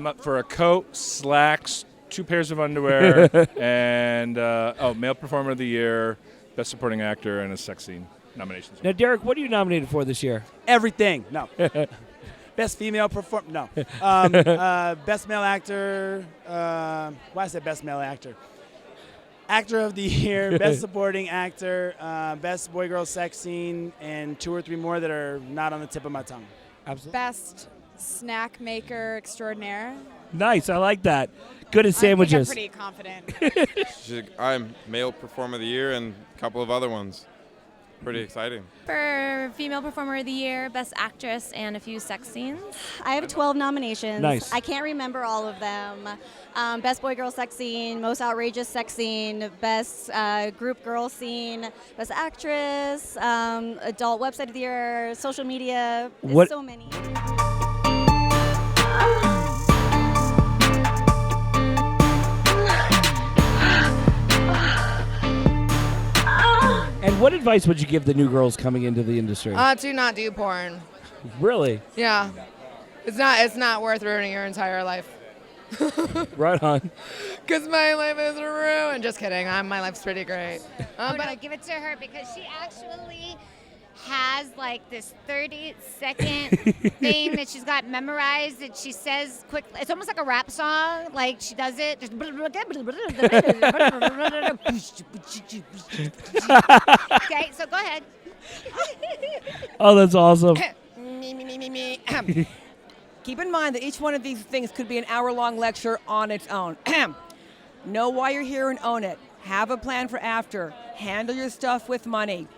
I'm up for a coat, slacks, 2 pairs of underwear, and Male Performer of the Year, Best Supporting Actor, and a sex scene nominations. Now, Derek, what are you nominated for this year? Everything. No. Best female performer. No. Best male actor. Why I said best male actor? Actor of the Year, Best Supporting Actor, Best Boy-Girl Sex Scene, and 2 or 3 more that are not on the tip of my tongue. Absolutely. Best Snack Maker Extraordinaire. Nice. I like that. Good at sandwiches. I think I'm pretty confident. I'm Male Performer of the Year and a couple of other ones. Pretty exciting. For Female Performer of the Year, Best Actress, and a few sex scenes. I have 12 nominations. Nice. I can't remember all of them. Best Boy Girl Sex Scene, Most Outrageous Sex Scene, Best Group Girl Scene, Best Actress, Adult Website of the Year, Social Media. There's so many. And what advice would you give the new girls coming into the industry? Do not do porn. Really? Yeah. It's not worth ruining your entire life. Right on. Because my life is ruined. Just kidding. My life's pretty great. But I give it to her because she actually has like this 30-second thing that she's got memorized that she says quick. It's almost like a rap song. Like she does it. Just okay, so go ahead. Oh, that's awesome. Me. Keep in mind that each one of these things could be an hour-long lecture on its own. Know why you're here and own it. Have a plan for after. Handle your stuff with money.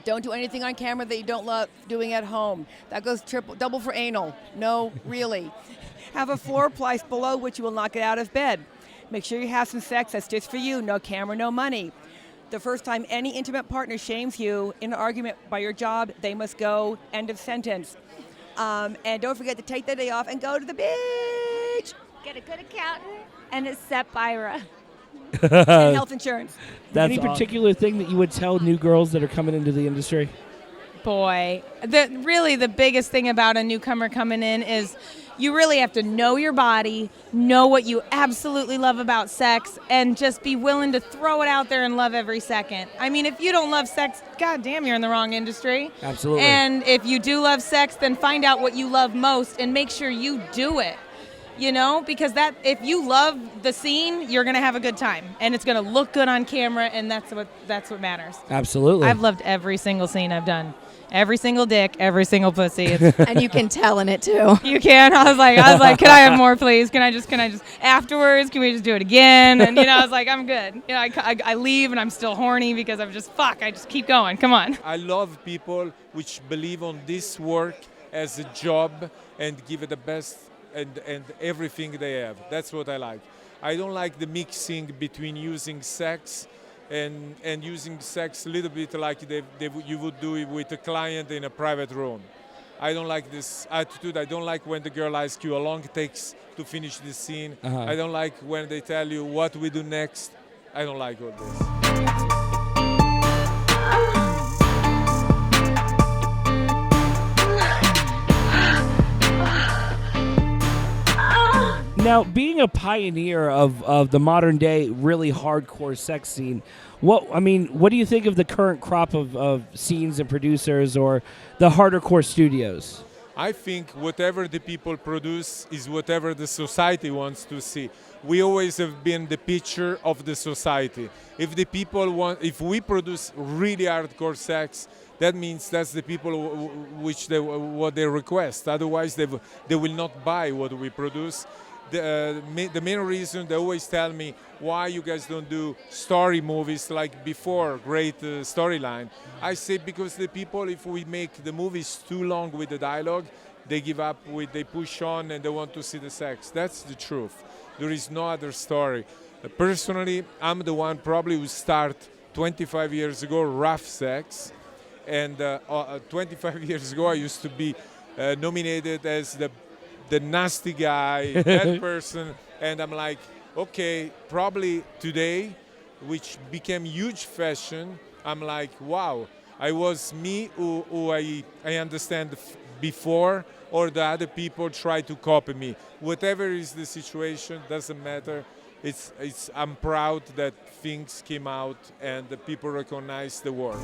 Don't do anything on camera that you don't love doing at home. That goes double for anal. No, really. Have a floor price below which you will not get out of bed. Make sure you have some sex that's just for you. No camera, no money. The first time any intimate partner shames you in an argument by your job, they must go. End of sentence. And don't forget to take the day off and go to the beach. Get a good accountant and a Sepira. And health insurance. Any particular thing that you would tell new girls that are coming into the industry? Boy, the biggest thing about a newcomer coming in is you really have to know your body, know what you absolutely love about sex, and just be willing to throw it out there and love every second. I mean, if you don't love sex, goddamn, you're in the wrong industry. Absolutely. And if you do love sex, then find out what you love most and make sure you do it. You know, because if you love the scene, you're going to have a good time. And it's going to look good on camera, and that's what matters. Absolutely. I've loved every single scene I've done. Every single dick, every single pussy. And you can tell in it too. You can. I was like, can I have more, please? Can I just afterwards? Can we just do it again? And I was like, I'm good. I leave and I'm still horny because I just keep going. Come on. I love people which believe on this work as a job and give it the best and everything they have. That's what I like. I don't like the mixing between using sex and using sex a little bit like you would do it with a client in a private room. I don't like this attitude. I don't like when the girl asks you how long it takes to finish the scene. I don't like when they tell you what we do next. I don't like all this. Now, being a pioneer of the modern day really hardcore sex scene, what do you think of the current crop of scenes and producers or the hardcore studios? I think whatever the people produce is whatever the society wants to see. We always have been the picture of the society. If we produce really hardcore sex, that means that's the people what they request. Otherwise, they will not buy what we produce. The main reason they always tell me why you guys don't do story movies like before, great storyline. I say because the people, if we make the movies too long with the dialogue, they give up, they push on and they want to see the sex. That's the truth. There is no other story. Personally, I'm the one probably who started 25 years ago rough sex, and 25 years ago I used to be nominated as the nasty guy, that person, and I'm like, okay, probably today, which became huge fashion, I'm like, wow, I was me who I understand before, or the other people try to copy me. Whatever is the situation, doesn't matter. I'm proud that things came out and the people recognize the work.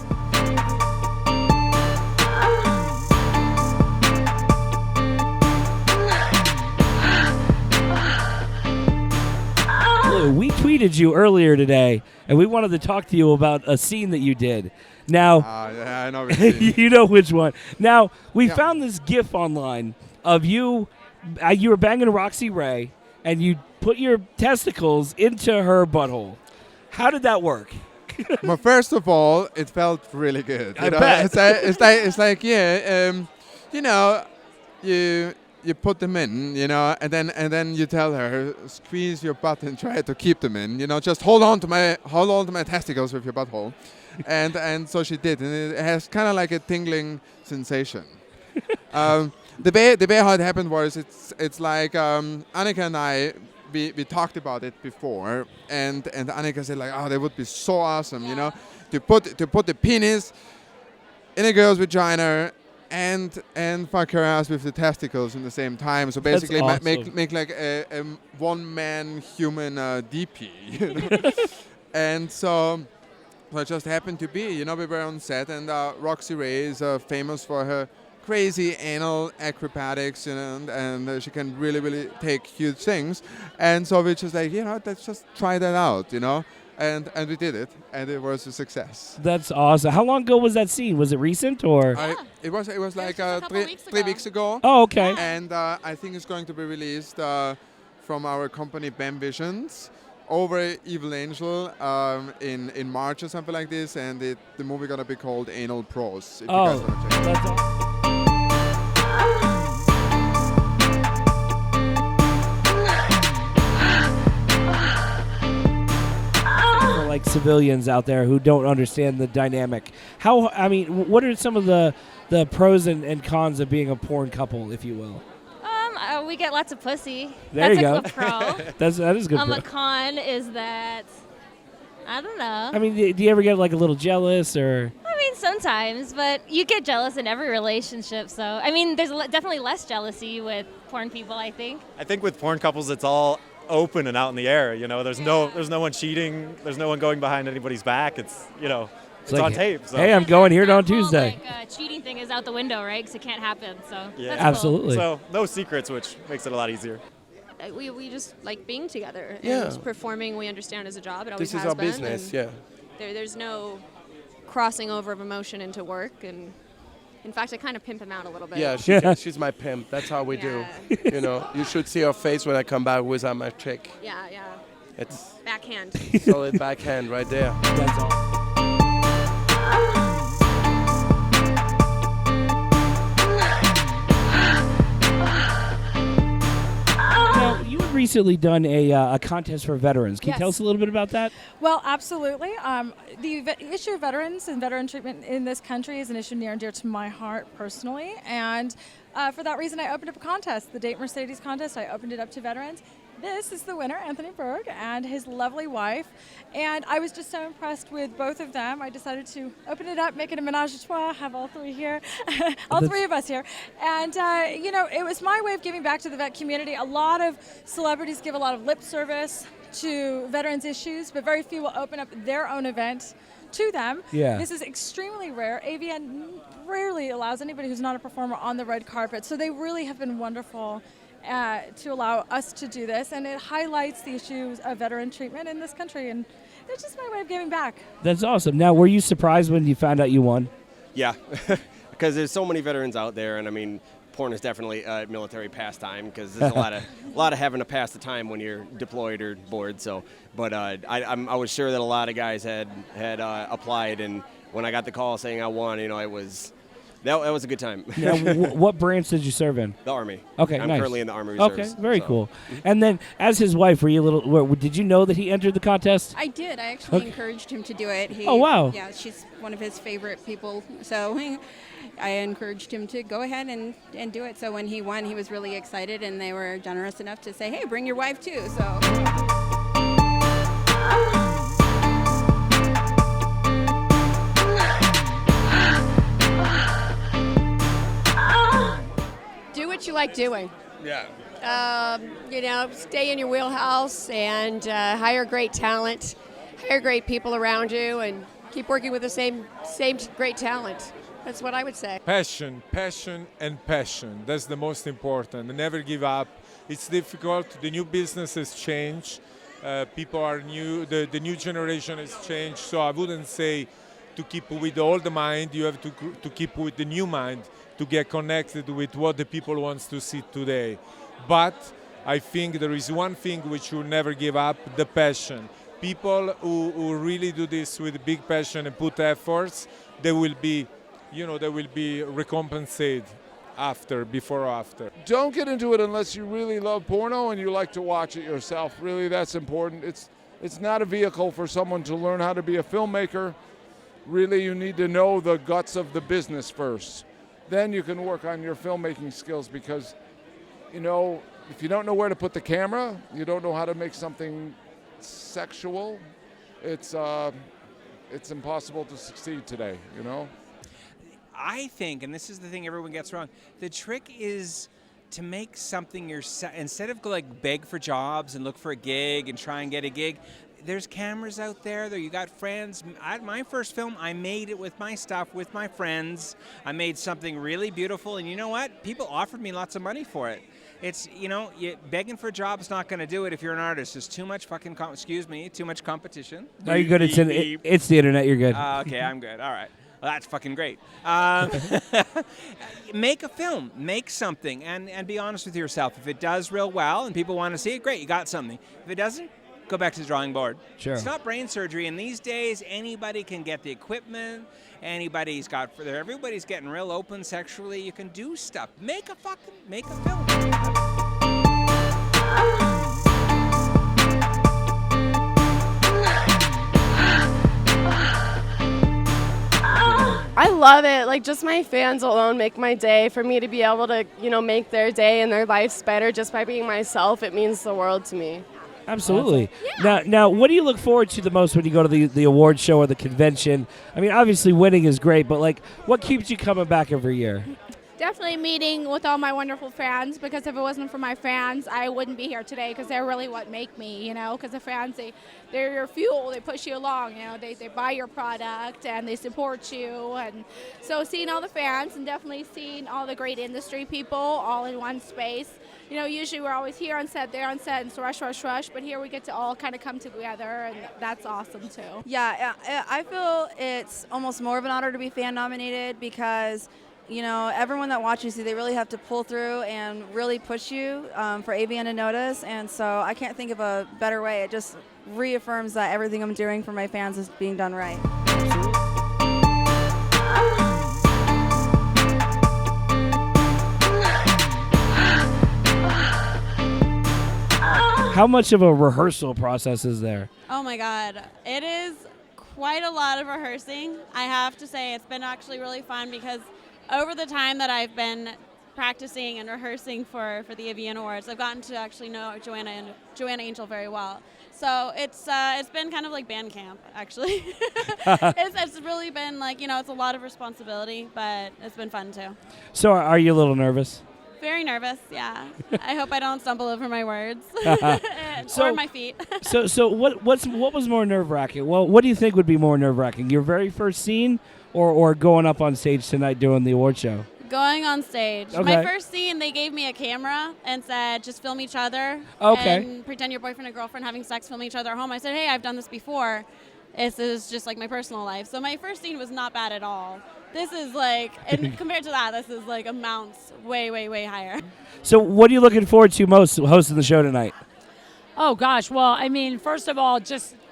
We tweeted you earlier today, and we wanted to talk to you about a scene that you did. Now, yeah, I know which scene. you know which one. Now, we found this GIF online of you. You were banging Roxy Ray, and you put your testicles into her butthole. How did that work? Well, first of all, it felt really good. I bet. It's like you put them in, and then you tell her, squeeze your butt and try to keep them in. Just hold on to my testicles with your butthole, and so she did, and it has kind of like a tingling sensation. The way how it happened was it's like Annika and I. We talked about it before, and Annika said like, oh, that would be so awesome, to put the penis in a girl's vagina and fuck her ass with the testicles in the same time. So basically, awesome. make like a one-man human DP, and so it just happened to be, we were on set, and Roxy Ray is famous for her crazy anal acrobatics, and she can really, really take huge things. And so we just like, let's just try that out, and we did it, and it was a success. That's awesome. How long ago was that scene? Was it recent or? It was like 3 weeks ago. Oh, okay. And I think it's going to be released from our company BAM Visions over Evil Angel in March or something like this, and the movie gonna be called Anal Pros. If you guys wanna check it out. That's awesome. Like civilians out there who don't understand the dynamic. What are some of the pros and cons of being a porn couple, if you will? We get lots of pussy. There you That's go. a good pro. that is good. A con is that, I don't know. Do you ever get like a little jealous or? Sometimes, but you get jealous in every relationship. So, there's definitely less jealousy with porn people, I think. I think with porn couples, it's all open and out in the air. There's no one cheating. There's no one going behind anybody's back. It's it's like, on tape. So. Hey, I'm going here on Tuesday. Cheating thing is out the window, right? Because it can't happen. So yeah, that's absolutely. Cool. So no secrets, which makes it a lot easier. We just like being together. Yeah. And performing, we understand as a job. It always this is has our been, business. Yeah. There's no crossing over of emotion into work, and in fact, I kind of pimp him out a little bit. Yeah, she's my pimp. That's how we do. You should see her face when I come back with my chick. Yeah. It's backhand. Solid backhand right there. That's all. Now, you had recently done a contest for veterans. Can you tell us a little bit about that? Well, absolutely. The issue of veterans and veteran treatment in this country is an issue near and dear to my heart personally. And for that reason, I opened up a contest, the Date Mercedes contest. I opened it up to veterans. This is the winner, Anthony Berg, and his lovely wife. And I was just so impressed with both of them. I decided to open it up, make it a menage a trois, have all three here, all three of us here. And, it was my way of giving back to the vet community. A lot of celebrities give a lot of lip service to veterans issues, but very few will open up their own event to them. Yeah. This is extremely rare. AVN rarely allows anybody who's not a performer on the red carpet, so they really have been wonderful to allow us to do this, and it highlights the issues of veteran treatment in this country, and it's just my way of giving back. That's awesome. Now, were you surprised when you found out you won? Yeah, because there's so many veterans out there, and porn is definitely a military pastime because there's a lot of having to pass the time when you're deployed or bored. So, but I was sure that a lot of guys had applied, and when I got the call saying I won, it was. That was a good time. Now, what branch did you serve in? The Army. Okay, I'm nice. currently in the Army Reserves. Okay, very cool. And then, as his wife, were you did you know that he entered the contest? I did. I actually encouraged him to do it. Oh, wow. Yeah, she's one of his favorite people. So I encouraged him to go ahead and do it. So when he won, he was really excited, and they were generous enough to say, hey, bring your wife too. So. you like doing. Yeah. Stay in your wheelhouse and hire great talent, hire great people around you, and keep working with the same great talent. That's what I would say. Passion, and passion. That's the most important. Never give up. It's difficult. The new businesses change. People are new. The new generation has changed. So I wouldn't say to keep with the old mind. You have to keep with the new mind to get connected with what the people wants to see today. But I think there is one thing which will never give up: the passion. People who really do this with big passion and put efforts, they will be recompensated before or after. Don't get into it unless you really love porno and you like to watch it yourself. Really, that's important. It's not a vehicle for someone to learn how to be a filmmaker. Really, you need to know the guts of the business first. Then you can work on your filmmaking skills because, if you don't know where to put the camera, you don't know how to make something sexual, it's impossible to succeed today, I think, and this is the thing everyone gets wrong, the trick is to make something instead of beg for jobs and look for a gig and try and get a gig. There's cameras out there. You got friends. My first film, I made it with my stuff, with my friends. I made something really beautiful, and you know what? People offered me lots of money for it. It's, begging for a job is not going to do it if you're an artist. There's too much too much competition. No, you're good. It's the internet. You're good. Okay, I'm good. All right. Well, that's fucking great. Make a film. Make something. And be honest with yourself. If it does real well and people want to see it, great, you got something. If it doesn't, go back to the drawing board. Sure. It's not brain surgery. And these days, anybody can get the equipment. Everybody's getting real open sexually. You can do stuff. Make a film. I love it. Just my fans alone make my day. For me to be able to, make their day and their lives better just by being myself, it means the world to me. Absolutely. Now, what do you look forward to the most when you go to the award show or the convention? I mean, obviously winning is great, but what keeps you coming back every year? Definitely meeting with all my wonderful fans, because if it wasn't for my fans, I wouldn't be here today, because they're really what make me, because the fans, they're your fuel. They push you along, they buy your product and they support you. And so seeing all the fans and definitely seeing all the great industry people all in one space. Usually we're always here on set, there on set, and it's rush, but here we get to all kind of come together, and that's awesome too. Yeah, I feel it's almost more of an honor to be fan nominated because everyone that watches you, they really have to pull through and really push you for AVN to notice. And so I can't think of a better way. It just reaffirms that everything I'm doing for my fans is being done right. How much of a rehearsal process is there? Oh my God. It is quite a lot of rehearsing. I have to say it's been actually really fun because over the time that I've been practicing and rehearsing for the AVN Awards, I've gotten to actually know Joanna Angel very well. So it's been kind of like band camp, actually. It's really been it's a lot of responsibility, but it's been fun too. So are you a little nervous? Very nervous, yeah. I hope I don't stumble over my words So- or my feet. So what was more nerve-wracking? Well, what do you think would be more nerve-wracking? Your very first scene or going up on stage tonight doing the award show? Going on stage. Okay. My first scene, they gave me a camera and said, just film each other. Okay. And pretend your boyfriend and girlfriend having sex, film each other at home. I said, hey, I've done this before. This is just like my personal life. So my first scene was not bad at all. This is and compared to that, this is amounts way, way, way higher. So what are you looking forward to most hosting the show tonight? Oh, gosh. Well, I mean, first of all,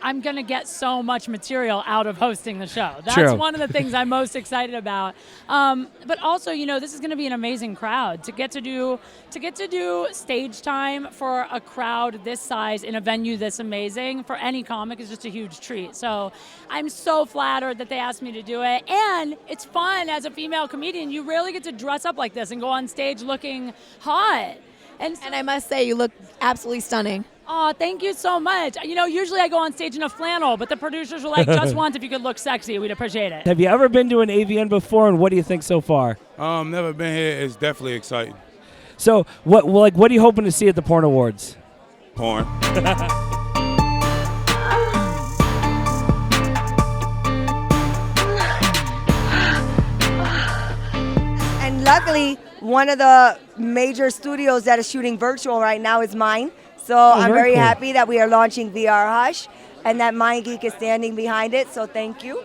I'm going to get so much material out of hosting the show. That's True. one of the things I'm most excited about. But also, this is going to be an amazing crowd. To get to do stage time for a crowd this size in a venue this amazing for any comic is just a huge treat. So I'm so flattered that they asked me to do it. And it's fun as a female comedian. You rarely get to dress up like this and go on stage looking hot. And I must say, you look absolutely stunning. Oh, thank you so much. Usually I go on stage in a flannel, but the producers were like, just once if you could look sexy, we'd appreciate it. Have you ever been to an AVN before, and what do you think so far? Never been here. It's definitely exciting. So what are you hoping to see at the Porn Awards? Porn. And luckily, one of the major studios that is shooting virtual right now is mine. So I'm very cool. happy that we are launching VR Hush and that MindGeek is standing behind it. So thank you.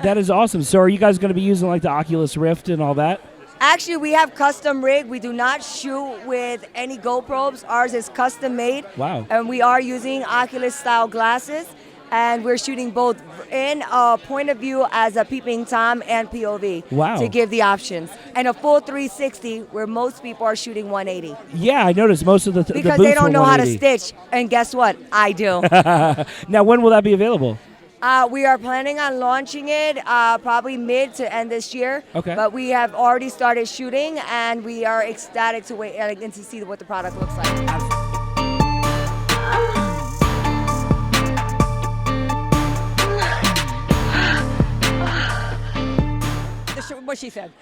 That is awesome. So are you guys going to be using like the Oculus Rift and all that? Actually, we have custom rig. We do not shoot with any GoPros. Ours is custom made. Wow. And we are using Oculus style glasses. And we're shooting both in a point of view as a peeping Tom and POV. Wow. To give the options. And a full 360 where most people are shooting 180. Yeah, I noticed most of the Because the they booths don't were know how to 180. stitch. And guess what? I do. Now, when will that be available? We are planning on launching it probably mid to end this year. Okay. But we have already started shooting, and we are ecstatic to wait and to see what the product looks like. What she said.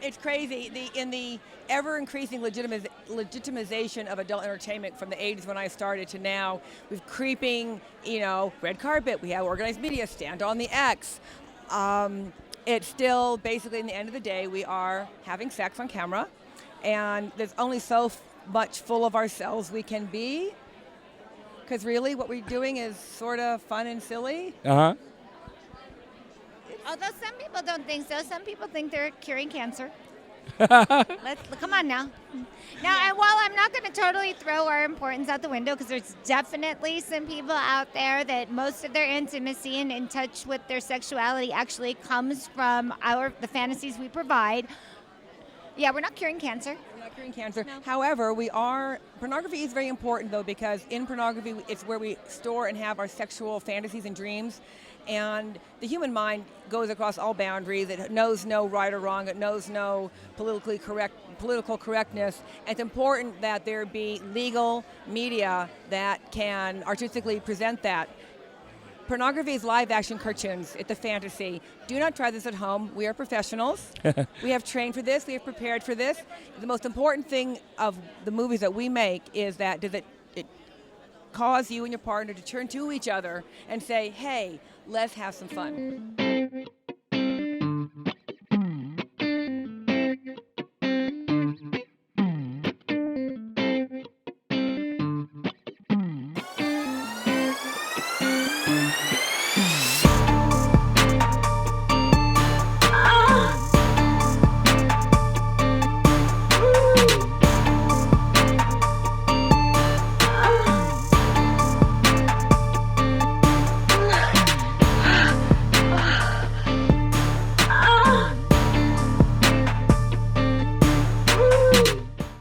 It's crazy. In the ever-increasing legitimization of adult entertainment from the 80s when I started to now, with creeping, red carpet, we have organized media, stand on the X. It's still, basically, in the end of the day, we are having sex on camera, and there's only so much full of ourselves we can be, because really what we're doing is sort of fun and silly. Uh-huh. Although some people don't think so. Some people think they're curing cancer. Come on now. Now, and while I'm not going to totally throw our importance out the window, because there's definitely some people out there that most of their intimacy and in touch with their sexuality actually comes from the fantasies we provide. Yeah, we're not curing cancer. We're not curing cancer. However, pornography is very important, though, because in pornography, it's where we store and have our sexual fantasies and dreams. And the human mind goes across all boundaries. It knows no right or wrong. It knows no political correctness. And it's important that there be legal media that can artistically present that. Pornography is live-action cartoons. It's a fantasy. Do not try this at home. We are professionals. We have trained for this. We have prepared for this. The most important thing of the movies that we make is that does it cause you and your partner to turn to each other and say, hey, let's have some fun.